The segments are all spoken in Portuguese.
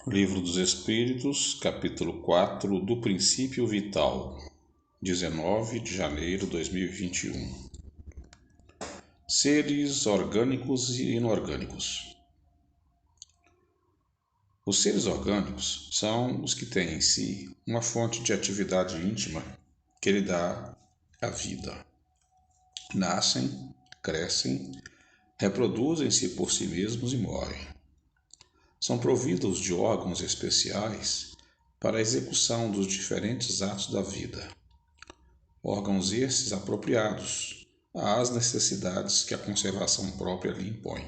Livro dos Espíritos, capítulo 4, do Princípio Vital, 19 de janeiro de 2021. Seres orgânicos e inorgânicos. Os seres orgânicos são os que têm em si uma fonte de atividade íntima que lhe dá a vida. Nascem, crescem, reproduzem-se por si mesmos e morrem. São providos de órgãos especiais para a execução dos diferentes atos da vida. Órgãos esses apropriados às necessidades que a conservação própria lhe impõe.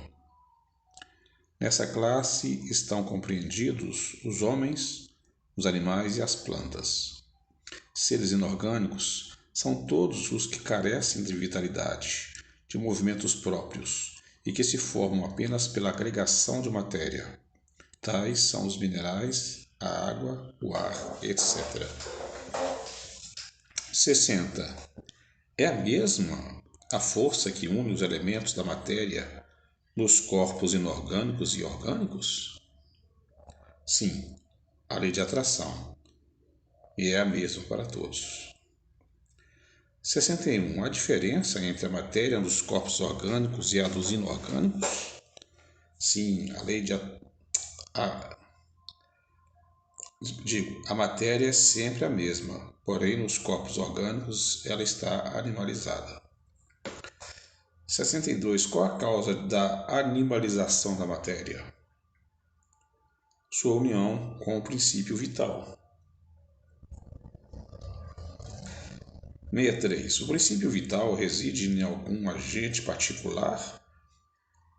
Nessa classe estão compreendidos os homens, os animais e as plantas. Seres inorgânicos são todos os que carecem de vitalidade, de movimentos próprios e que se formam apenas pela agregação de matéria. Tais são os minerais, a água, o ar, etc. 60. É a mesma a força que une os elementos da matéria nos corpos inorgânicos e orgânicos? Sim, a lei de atração. E é a mesma para todos. 61. A diferença entre a matéria dos corpos orgânicos e a dos inorgânicos? Sim, a lei de a matéria é sempre a mesma, porém nos corpos orgânicos ela está animalizada. 62. Qual a causa da animalização da matéria? Sua união com o princípio vital. 63. O princípio vital reside em algum agente particular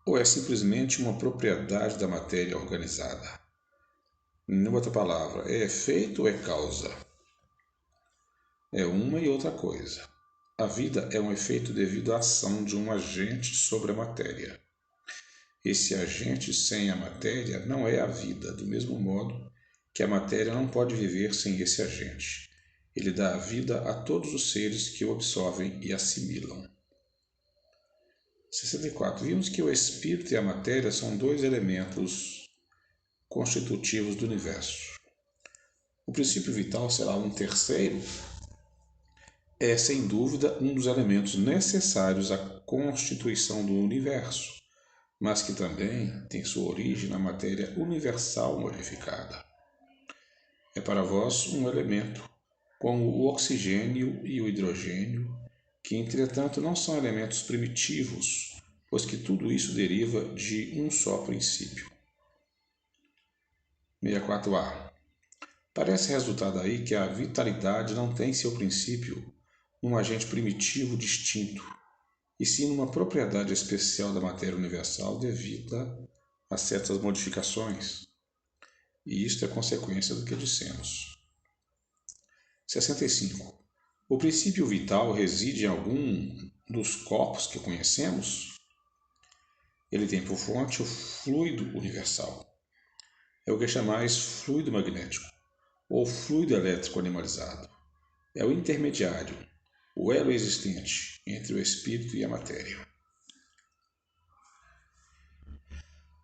ou é simplesmente uma propriedade da matéria organizada? Em outra palavra, é efeito ou é causa? É uma e outra coisa. A vida é um efeito devido à ação de um agente sobre a matéria. Esse agente sem a matéria não é a vida, do mesmo modo que a matéria não pode viver sem esse agente. Ele dá a vida a todos os seres que o absorvem e assimilam. 64. Vimos que o espírito e a matéria são dois elementos constitutivos do universo. O princípio vital será um terceiro? É, sem dúvida, um dos elementos necessários à constituição do universo, mas que também tem sua origem na matéria universal modificada. É para vós um elemento, como o oxigênio e o hidrogênio, que, entretanto, não são elementos primitivos, pois que tudo isso deriva de um só princípio. 64a. Parece resultar daí que a vitalidade não tem seu princípio num agente primitivo distinto, e sim numa propriedade especial da matéria universal devida a certas modificações. E isto é consequência do que dissemos. 65. O princípio vital reside em algum dos corpos que conhecemos? Ele tem por fonte o fluido universal. É o que chamais fluido magnético, ou fluido elétrico animalizado. É o intermediário, o elo existente entre o espírito e a matéria.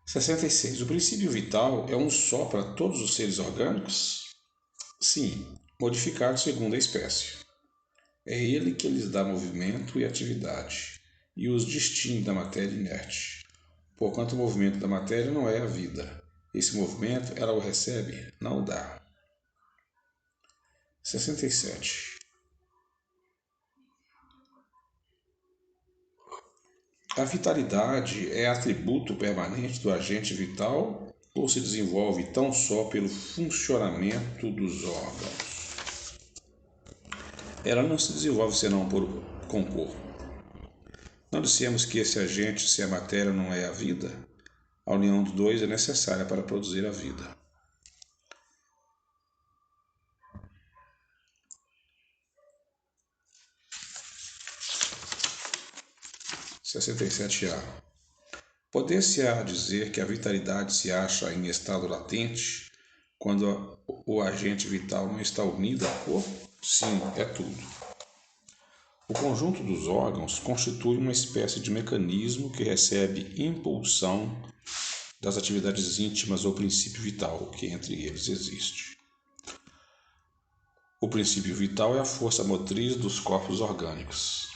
66. O princípio vital é um só para todos os seres orgânicos? Sim, modificado segundo a espécie. É ele que lhes dá movimento e atividade, e os distingue da matéria inerte. Porquanto o movimento da matéria não é a vida. Esse movimento ela o recebe, não o dá. 67. A vitalidade é atributo permanente do agente vital ou se desenvolve tão só pelo funcionamento dos órgãos? Ela não se desenvolve senão com o corpo. Não dissemos que esse agente, se a matéria não é a vida, a união dos dois é necessária para produzir a vida. 67a. Poder-se-á dizer que a vitalidade se acha em estado latente quando o agente vital não está unido ao corpo? Sim, é tudo. O conjunto dos órgãos constitui uma espécie de mecanismo que recebe impulsão das atividades íntimas ou princípio vital que entre eles existe. O princípio vital é a força motriz dos corpos orgânicos,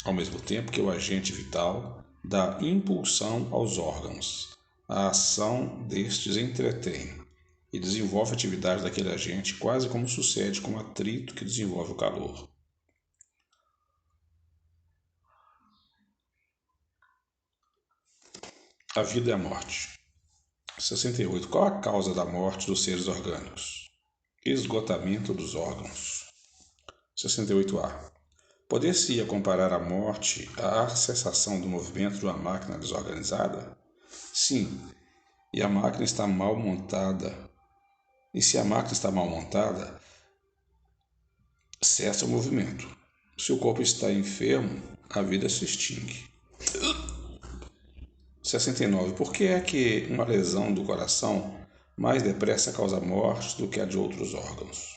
ao mesmo tempo que o agente vital dá impulsão aos órgãos. A ação destes entretém e desenvolve a atividade daquele agente, quase como sucede com o atrito que desenvolve o calor. A vida e a morte. 68. Qual a causa da morte dos seres orgânicos? Esgotamento dos órgãos. 68A. Poder-se-ia comparar a morte à cessação do movimento de uma máquina desorganizada? Sim, e a máquina está mal montada. E se a máquina está mal montada, cessa o movimento. Se o corpo está enfermo, a vida se extingue. 69. Por que é que uma lesão do coração mais depressa causa morte do que a de outros órgãos?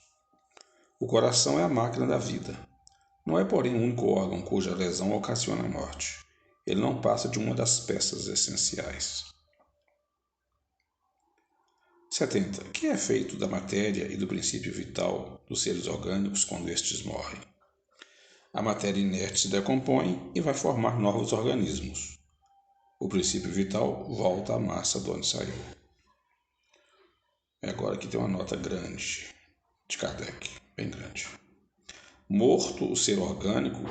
O coração é a máquina da vida. Não é, porém, o único órgão cuja lesão ocasiona a morte. Ele não passa de uma das peças essenciais. 70. Que é feito da matéria e do princípio vital dos seres orgânicos quando estes morrem? A matéria inerte se decompõe e vai formar novos organismos. O princípio vital volta à massa de onde saiu. Agora aqui tem uma nota grande de Kardec, bem grande. Morto o ser orgânico,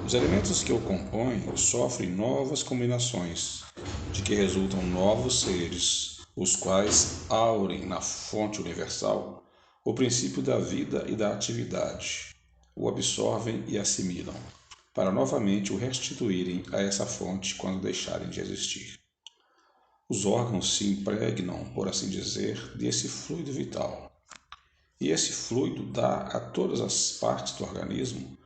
os elementos que o compõem sofrem novas combinações, de que resultam novos seres, os quais aurem na fonte universal o princípio da vida e da atividade, o absorvem e assimilam, para novamente o restituírem a essa fonte quando deixarem de existir. Os órgãos se impregnam, por assim dizer, desse fluido vital. E esse fluido dá a todas as partes do organismo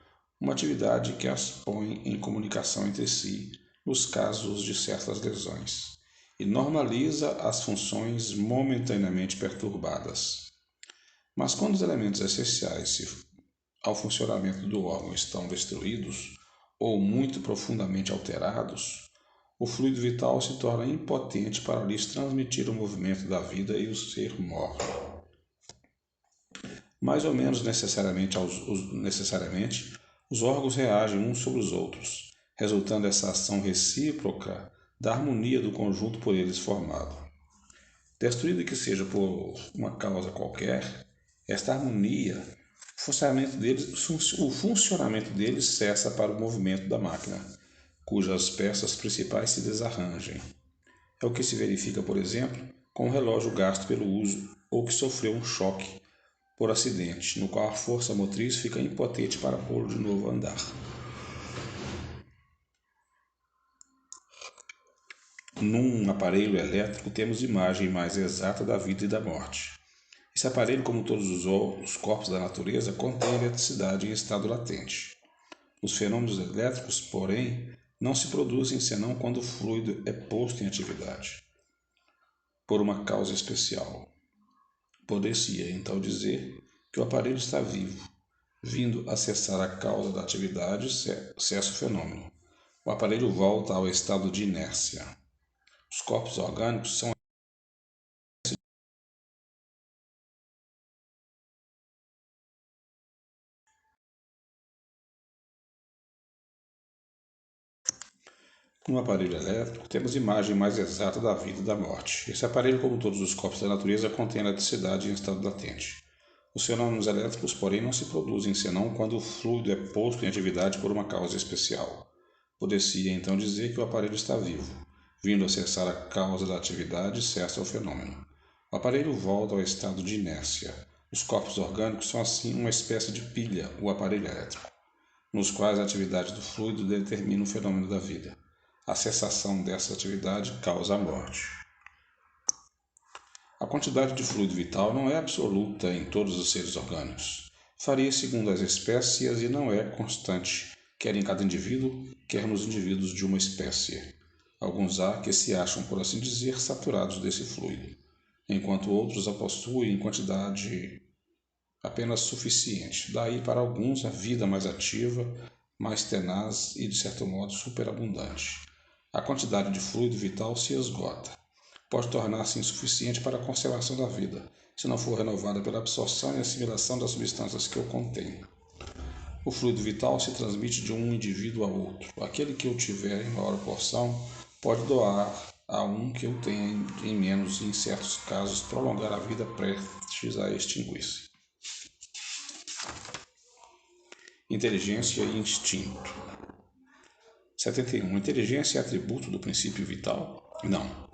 uma atividade que as põe em comunicação entre si nos casos de certas lesões e normaliza as funções momentaneamente perturbadas. Mas quando os elementos essenciais ao funcionamento do órgão estão destruídos ou muito profundamente alterados, o fluido vital se torna impotente para lhes transmitir o movimento da vida e o ser morre. Mais ou menos necessariamente, os órgãos reagem uns sobre os outros, resultando essa ação recíproca da harmonia do conjunto por eles formado. Destruído que seja por uma causa qualquer, esta harmonia, o funcionamento deles cessa para o movimento da máquina, cujas peças principais se desarranjem. É o que se verifica, por exemplo, com o relógio gasto pelo uso ou que sofreu um choque por acidente, no qual a força motriz fica impotente para pô-lo de novo a andar. Num aparelho elétrico temos imagem mais exata da vida e da morte. Esse aparelho, como todos os corpos da natureza, contém eletricidade em estado latente. Os fenômenos elétricos, porém, não se produzem senão quando o fluido é posto em atividade, por uma causa especial. Poder-se-ia então dizer que o aparelho está vivo, vindo a cessar a causa da atividade, cessa o fenômeno. O aparelho volta ao estado de inércia. Os corpos orgânicos são No aparelho elétrico, temos imagem mais exata da vida e da morte. Esse aparelho, como todos os corpos da natureza, contém eletricidade em estado latente. Os fenômenos elétricos, porém, não se produzem senão quando o fluido é posto em atividade por uma causa especial. Poder-se então dizer que o aparelho está vivo. Vindo a cessar a causa da atividade, cessa o fenômeno. O aparelho volta ao estado de inércia. Os corpos orgânicos são, assim, uma espécie de pilha, o aparelho elétrico, nos quais a atividade do fluido determina o fenômeno da vida. A cessação dessa atividade causa a morte. A quantidade de fluido vital não é absoluta em todos os seres orgânicos. Varia segundo as espécies e não é constante, quer em cada indivíduo, quer nos indivíduos de uma espécie. Alguns há que se acham, por assim dizer, saturados desse fluido, enquanto outros a possuem em quantidade apenas suficiente. Daí, para alguns, a vida mais ativa, mais tenaz e, de certo modo, superabundante. A quantidade de fluido vital se esgota. pode tornar-se insuficiente para a conservação da vida, se não for renovada pela absorção e assimilação das substâncias que o contêm. O fluido vital se transmite de um indivíduo a outro. Aquele que o tiver em maior porção pode doar a um que o tenha em menos e, em certos casos, prolongar a vida prestes a extinguir-se. Inteligência e instinto. 71. Inteligência é atributo do princípio vital? Não,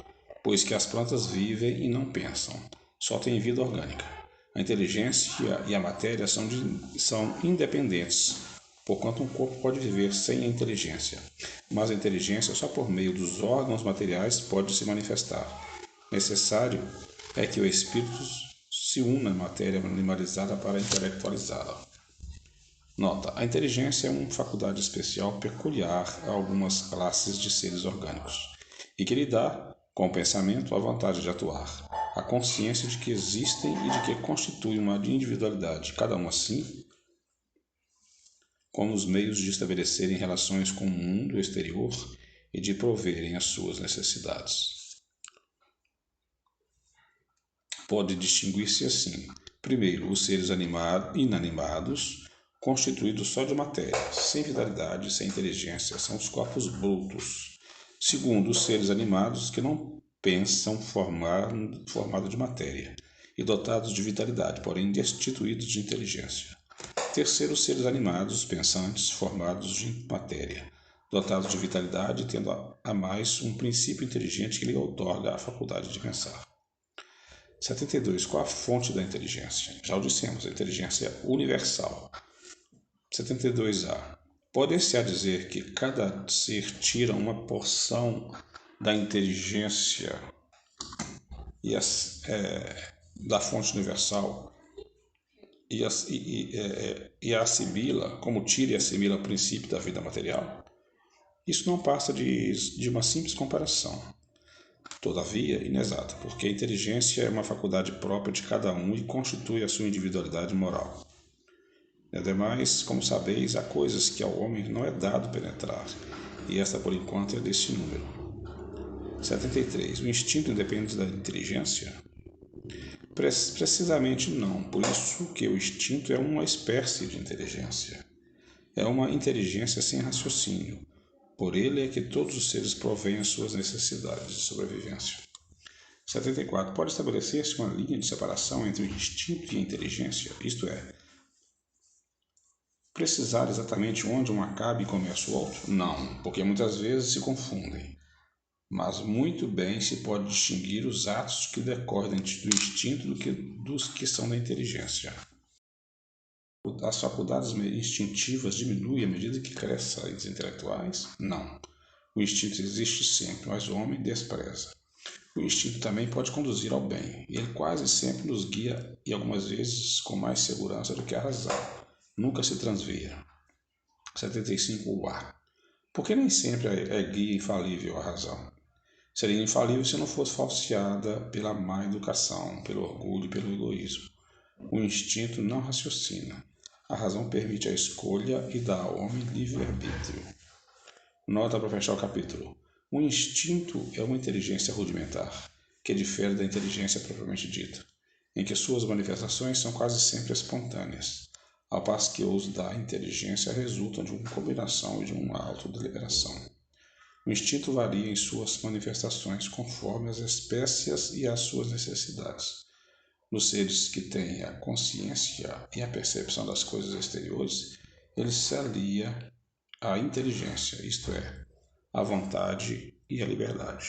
pois que as plantas vivem e não pensam, só têm vida orgânica. A inteligência e a matéria são independentes, porquanto um corpo pode viver sem a inteligência, mas a inteligência só por meio dos órgãos materiais pode se manifestar. Necessário é que o espírito se una à matéria animalizada para intelectualizá-la. Nota: a inteligência é uma faculdade especial peculiar a algumas classes de seres orgânicos e que lhe dá, com o pensamento, a vontade de atuar, a consciência de que existem e de que constituem uma individualidade, cada um assim, como os meios de estabelecerem relações com o mundo exterior e de proverem as suas necessidades. Pode distinguir-se assim: primeiro, os seres inanimados, constituídos só de matéria, sem vitalidade, sem inteligência, são os corpos brutos. Segundo, os seres animados que não pensam, formado de matéria e dotados de vitalidade, porém destituídos de inteligência. Terceiro, os seres animados, pensantes, formados de matéria, dotados de vitalidade, tendo a mais um princípio inteligente que lhe outorga a faculdade de pensar. 72. Qual a fonte da inteligência? Já o dissemos, a inteligência é universal. 72a. Pode-se dizer que cada ser tira uma porção da inteligência da fonte universal e a assimila, como tira e assimila o princípio da vida material? Isso não passa de uma simples comparação, todavia inexata, porque a inteligência é uma faculdade própria de cada um e constitui a sua individualidade moral. Ademais, como sabeis, há coisas que ao homem não é dado penetrar, e esta por enquanto é deste número. 73. O instinto independe da inteligência? Precisamente não, por isso que o instinto é uma espécie de inteligência. É uma inteligência sem raciocínio. Por ele é que todos os seres provêm as suas necessidades de sobrevivência. 74. Pode estabelecer-se uma linha de separação entre o instinto e a inteligência, isto é, precisar exatamente onde um acaba e começa o outro? Não, porque muitas vezes se confundem. Mas muito bem se pode distinguir os atos que decorrem do instinto dos que são da inteligência. As faculdades instintivas diminuem à medida que crescem as intelectuais? Não. O instinto existe sempre, mas o homem despreza. O instinto também pode conduzir ao bem, e ele quase sempre nos guia, e algumas vezes com mais segurança do que a razão. Nunca se transvia. 75a. Porque nem sempre é guia infalível a razão. Seria infalível se não fosse falseada pela má educação, pelo orgulho e pelo egoísmo. O instinto não raciocina. A razão permite a escolha e dá ao homem livre-arbítrio. Nota para fechar o capítulo. O instinto é uma inteligência rudimentar, que difere da inteligência propriamente dita, em que suas manifestações são quase sempre espontâneas, ao passo que os da inteligência resultam de uma combinação e de uma autodeliberação. O instinto varia em suas manifestações conforme as espécies e as suas necessidades. Nos seres que têm a consciência e a percepção das coisas exteriores, ele se alia à inteligência, isto é, à vontade e à liberdade.